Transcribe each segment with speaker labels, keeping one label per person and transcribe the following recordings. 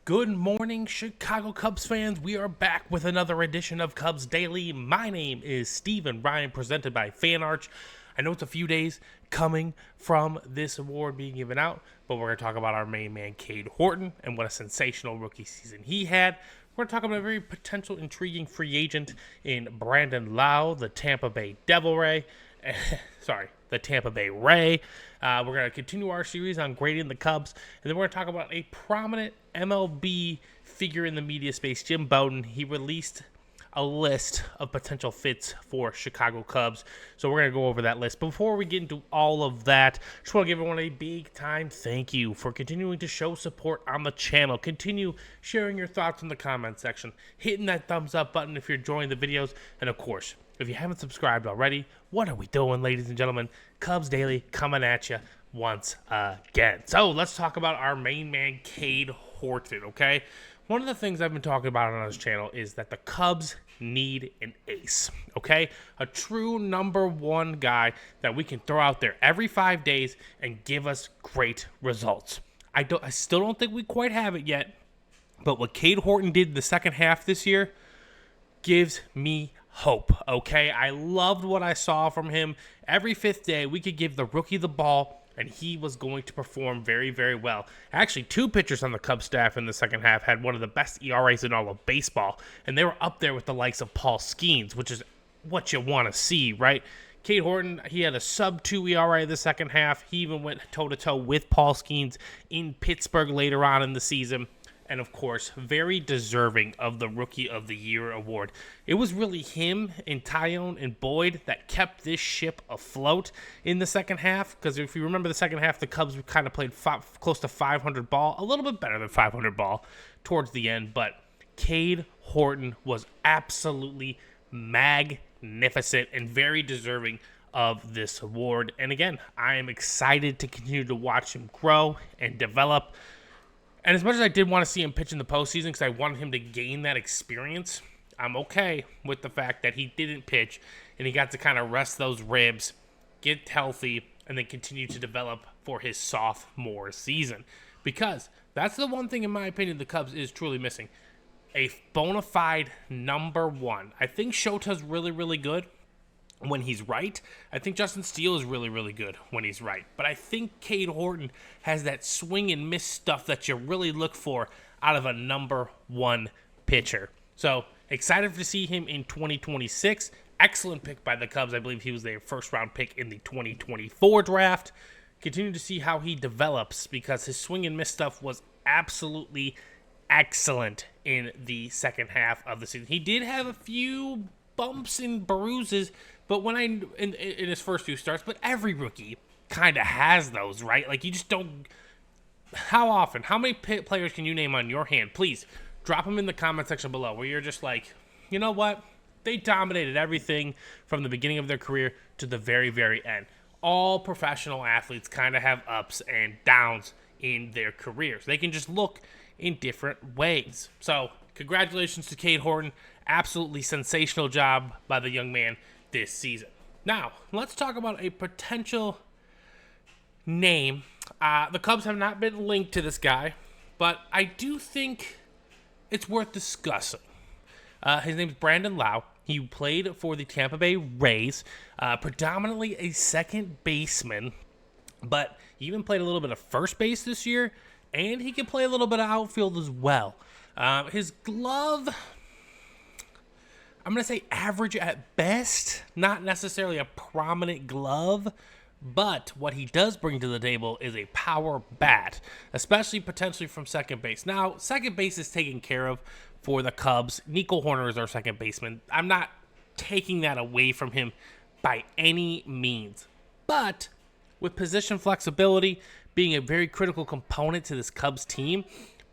Speaker 1: Good morning, Chicago Cubs fans. We are back with another edition of Cubs Daily. My name is Steven Ryan, presented by FanArch. I know it's a few days coming from this award being given out, but we're going to talk about our main man, Cade Horton, and what a sensational rookie season he had. We're going to talk about a very potential, intriguing free agent in Brandon Lowe, the Tampa Bay Devil Ray. The Tampa Bay Ray. We're going to continue our series on grading the Cubs, and then we're going to talk about a prominent MLB figure in the media space, Jim Bowden. He released a list of potential fits for Chicago Cubs, so we're going to go over that list. Before we get into all of that, I just want to give everyone a big time thank you for continuing to show support on the channel. Continue sharing your thoughts in the comment section, hitting that thumbs up button if you're enjoying the videos, and of course, if you haven't subscribed already, what are we doing, ladies and gentlemen? Cubs Daily coming at you once again. So let's talk about our main man, Cade Horton, okay? One of the things I've been talking about on this channel is that the Cubs need an ace, okay? A true number one guy that we can throw out there every 5 days and give us great results. I still don't think we quite have it yet, but what Cade Horton did in the second half this year gives me hope, okay? I loved what I saw from him. Every fifth day, we could give the rookie the ball, and he was going to perform very, very well. Actually, two pitchers on the Cubs staff in the second half had one of the best ERAs in all of baseball, and they were up there with the likes of Paul Skeens, which is what you want to see, right? Cade Horton, he had a sub-2 ERA in the second half. He even went toe-to-toe with Paul Skeens in Pittsburgh later on in the season. And, of course, very deserving of the Rookie of the Year award. It was really him and Tyone and Boyd that kept this ship afloat in the second half. Because if you remember the second half, the Cubs kind of played close to 500 ball. A little bit better than 500 ball towards the end. But Cade Horton was absolutely magnificent and very deserving of this award. And, again, I am excited to continue to watch him grow and develop. And as much as I did want to see him pitch in the postseason because I wanted him to gain that experience, I'm okay with the fact that he didn't pitch and he got to kind of rest those ribs, get healthy, and then continue to develop for his sophomore season. Because that's the one thing, in my opinion, the Cubs is truly missing. A bona fide number one. I think Shota's really, really good when he's right. I think Justin Steele is really, really good when he's right. But I think Cade Horton has that swing and miss stuff that you really look for out of a number one pitcher. So, excited to see him in 2026. Excellent pick by the Cubs. I believe he was their first-round pick in the 2024 draft. Continue to see how he develops because his swing and miss stuff was absolutely excellent in the second half of the season. He did have a few bumps and bruises, but in his first few starts, but every rookie kind of has those, right? Like, you just don't. How often? How many players can you name on your hand? Please drop them in the comment section below where you're just like, you know what? They dominated everything from the beginning of their career to the very, very end. All professional athletes kind of have ups and downs in their careers. They can just look in different ways. So, congratulations to Cade Horton. Absolutely sensational job by the young man this season. Now, let's talk about a potential name. The Cubs have not been linked to this guy, but I do think it's worth discussing. His name is Brandon Lowe. He played for the Tampa Bay Rays, predominantly a second baseman, but he even played a little bit of first base this year, and he can play a little bit of outfield as well. His glove, I'm going to say average at best, not necessarily a prominent glove, but what he does bring to the table is a power bat, especially potentially from second base. Now, second base is taken care of for the Cubs. Nico Hoerner is our second baseman. I'm not taking that away from him by any means, but with position flexibility being a very critical component to this Cubs team,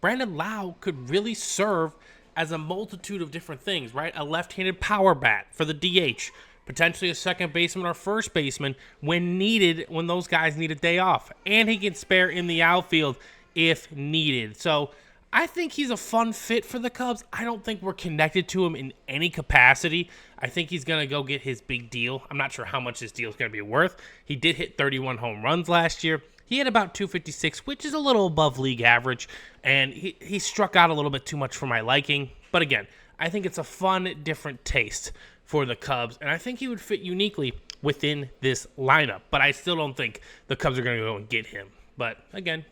Speaker 1: Brandon Lowe could really serve as a multitude of different things, right? A left-handed power bat for the DH, potentially a second baseman or first baseman when needed, when those guys need a day off. And he can spare in the outfield if needed. So I think he's a fun fit for the Cubs. I don't think we're connected to him in any capacity. I think he's going to go get his big deal. I'm not sure how much his deal is going to be worth. He did hit 31 home runs last year. He had about 256, which is a little above league average, and he struck out a little bit too much for my liking. But again, I think it's a fun, different taste for the Cubs, and I think he would fit uniquely within this lineup. But I still don't think the Cubs are going to go and get him. But again,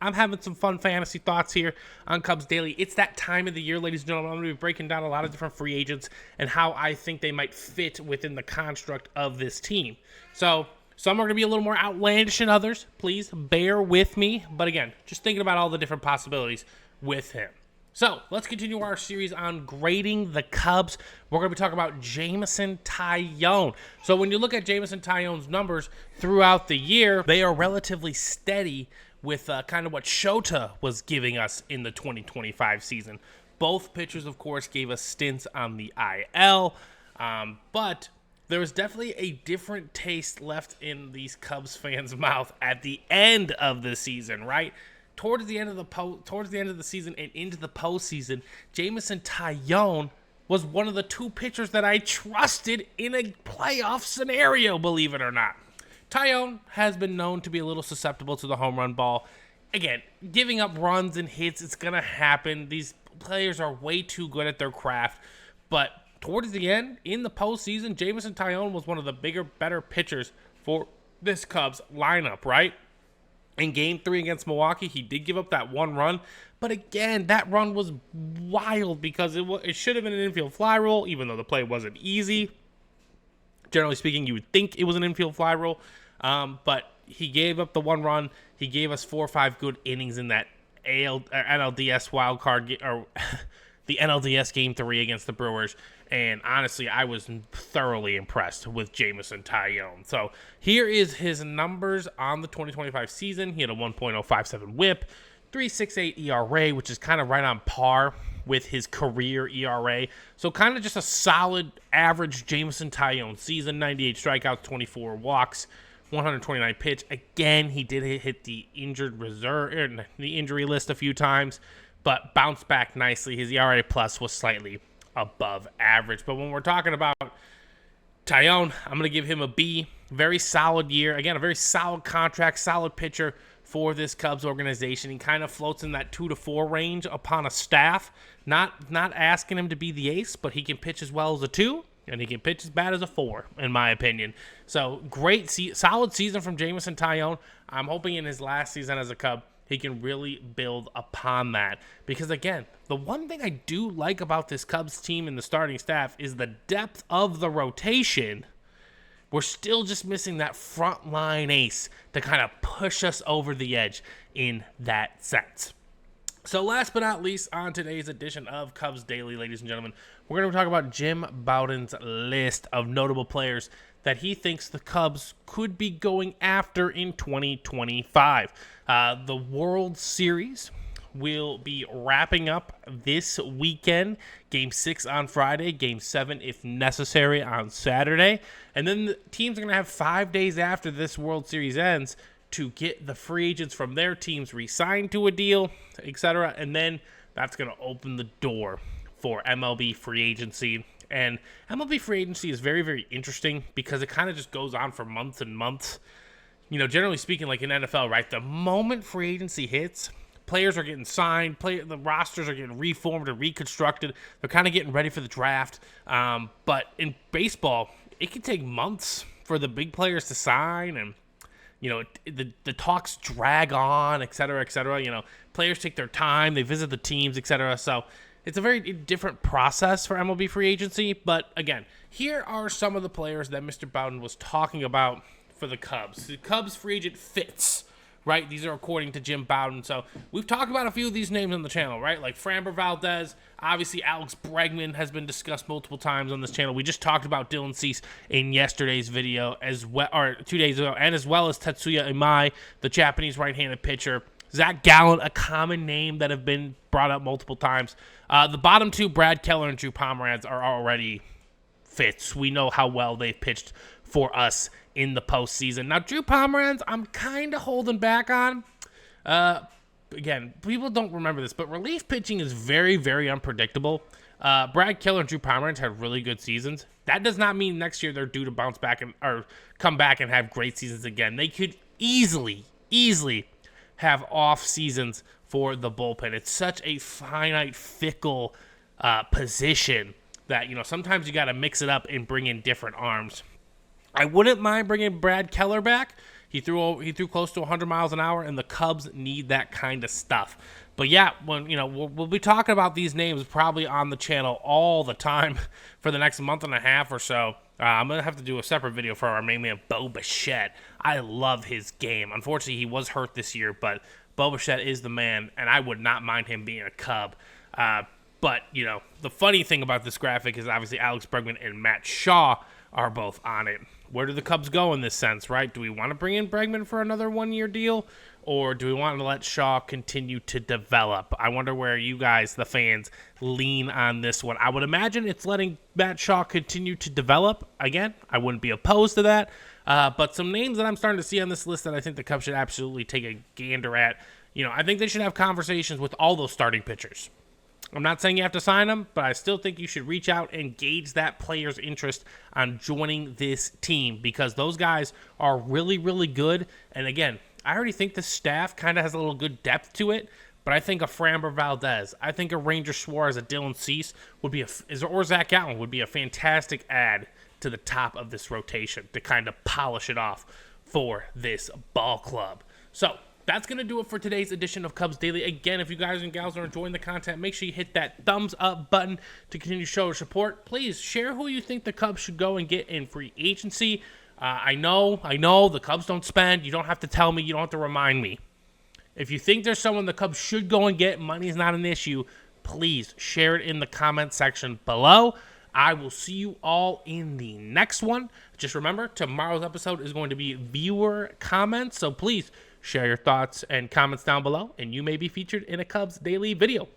Speaker 1: I'm having some fun fantasy thoughts here on Cubs Daily. It's that time of the year, ladies and gentlemen. I'm going to be breaking down a lot of different free agents and how I think they might fit within the construct of this team. So some are going to be a little more outlandish than others. Please bear with me. But again, just thinking about all the different possibilities with him. So let's continue our series on grading the Cubs. We're going to be talking about Jameson Taillon. So when you look at Jameson Taillon's numbers throughout the year, they are relatively steady with kind of what Shota was giving us in the 2025 season. Both pitchers, of course, gave us stints on the IL, but there was definitely a different taste left in these Cubs fans' mouth at the end of the season, right? Towards the end of the season and into the postseason, Jameson Taillon was one of the two pitchers that I trusted in a playoff scenario, believe it or not. Taillon has been known to be a little susceptible to the home run ball. Again, giving up runs and hits, it's going to happen. These players are way too good at their craft. But towards the end, in the postseason, Jameson Taillon was one of the better pitchers for this Cubs lineup, right? In Game 3 against Milwaukee, he did give up that one run. But again, that run was wild because it should have been an infield fly rule, even though the play wasn't easy. Generally speaking, you would think it was an infield fly rule. But he gave up the one run. He gave us 4 or 5 good innings in that NLDS wild card, or the NLDS Game 3 against the Brewers. And honestly, I was thoroughly impressed with Jameson Taillon. So here is his numbers on the 2025 season. He had a 1.057 whip, 3.68 ERA, which is kind of right on par with his career ERA. So kind of just a solid average Jameson Taillon season, 98 strikeouts, 24 walks, 129 pitch. Again, he did hit the injured reserve, the injury list a few times, but bounced back nicely. His ERA plus was slightly above average. But when we're talking about Taillon, I'm going to give him a B. Very solid year. Again, a very solid contract, solid pitcher for this Cubs organization. He kind of floats in that 2 to 4 range upon a staff. Not asking him to be the ace, but he can pitch as well as a 2, and he can pitch as bad as a 4, in my opinion. So great, solid season from Jameson Taillon. I'm hoping in his last season as a Cub, he can really build upon that. Because, again, the one thing I do like about this Cubs team and the starting staff is the depth of the rotation. We're still just missing that frontline ace to kind of push us over the edge in that sense. So last but not least, on today's edition of Cubs Daily, ladies and gentlemen, we're going to talk about Jim Bowden's list of notable players that he thinks the Cubs could be going after in 2025. The World Series will be wrapping up this weekend. Game 6 on Friday, Game 7, if necessary, on Saturday. And then the teams are going to have 5 days after this World Series ends to get the free agents from their teams re-signed to a deal, etc. And then that's going to open the door for MLB free agency. And MLB free agency is very, very interesting because it kind of just goes on for months and months. You know, generally speaking, like in NFL, right? The moment free agency hits, players are getting signed, the rosters are getting reformed and reconstructed. They're kind of getting ready for the draft. But in baseball, it can take months for the big players to sign, and you know, the talks drag on, et cetera, et cetera. You know, players take their time, they visit the teams, et cetera. So it's a very different process for MLB free agency. But again, here are some of the players that Mr. Bowden was talking about for the Cubs. The Cubs free agent fits, right? These are according to Jim Bowden. So we've talked about a few of these names on the channel, right? Like Framber Valdez, obviously Alex Bregman has been discussed multiple times on this channel. We just talked about Dylan Cease in yesterday's video as well, or 2 days ago, and as well as Tetsuya Imai, the Japanese right-handed pitcher. Zach Gallen, a common name that have been brought up multiple times. The bottom two, Brad Keller and Drew Pomeranz, are already fits. We know how well they've pitched for us in the postseason. Now, Drew Pomeranz, I'm kind of holding back on. Again, people don't remember this, but relief pitching is very, very unpredictable. Brad Keller and Drew Pomeranz had really good seasons. That does not mean next year they're due to bounce back or come back and have great seasons again. They could easily easily have off seasons for the bullpen. It's such a finite, fickle position that, sometimes you got to mix it up and bring in different arms. I wouldn't mind bringing Brad Keller back. He threw close to 100 miles an hour, and the Cubs need that kind of stuff. But yeah, when we'll be talking about these names probably on the channel all the time for the next month and a half or so. I'm gonna have to do a separate video for our main man Bo Bichette. I love his game. Unfortunately, he was hurt this year, but Bo Bichette is the man, and I would not mind him being a Cub. But the funny thing about this graphic is obviously Alex Bregman and Matt Shaw are both on it. Where do the Cubs go in this sense, right? Do we want to bring in Bregman for another one-year deal, or do we want to let Shaw continue to develop? I wonder where you guys, the fans, lean on this one. I would imagine it's letting Matt Shaw continue to develop. Again, I wouldn't be opposed to that. But some names that I'm starting to see on this list that I think the Cubs should absolutely take a gander at. I think they should have conversations with all those starting pitchers. I'm not saying you have to sign them, but I still think you should reach out and gauge that player's interest on joining this team, because those guys are really, really good. And again, I already think the staff kind of has a little good depth to it, but I think a Framber Valdez, I think a Ranger Suarez, a Dylan Cease would be or Zach Allen would be a fantastic add to the top of this rotation to kind of polish it off for this ball club. So that's going to do it for today's edition of Cubs Daily. Again, if you guys and gals are enjoying the content, make sure you hit that thumbs up button to continue to show your support. Please share who you think the Cubs should go and get in free agency. I know the Cubs don't spend. You don't have to tell me. You don't have to remind me. If you think there's someone the Cubs should go and get, money is not an issue, please share it in the comment section below. I will see you all in the next one. Just remember, tomorrow's episode is going to be viewer comments, so please share your thoughts and comments down below, and you may be featured in a Cubs Daily video.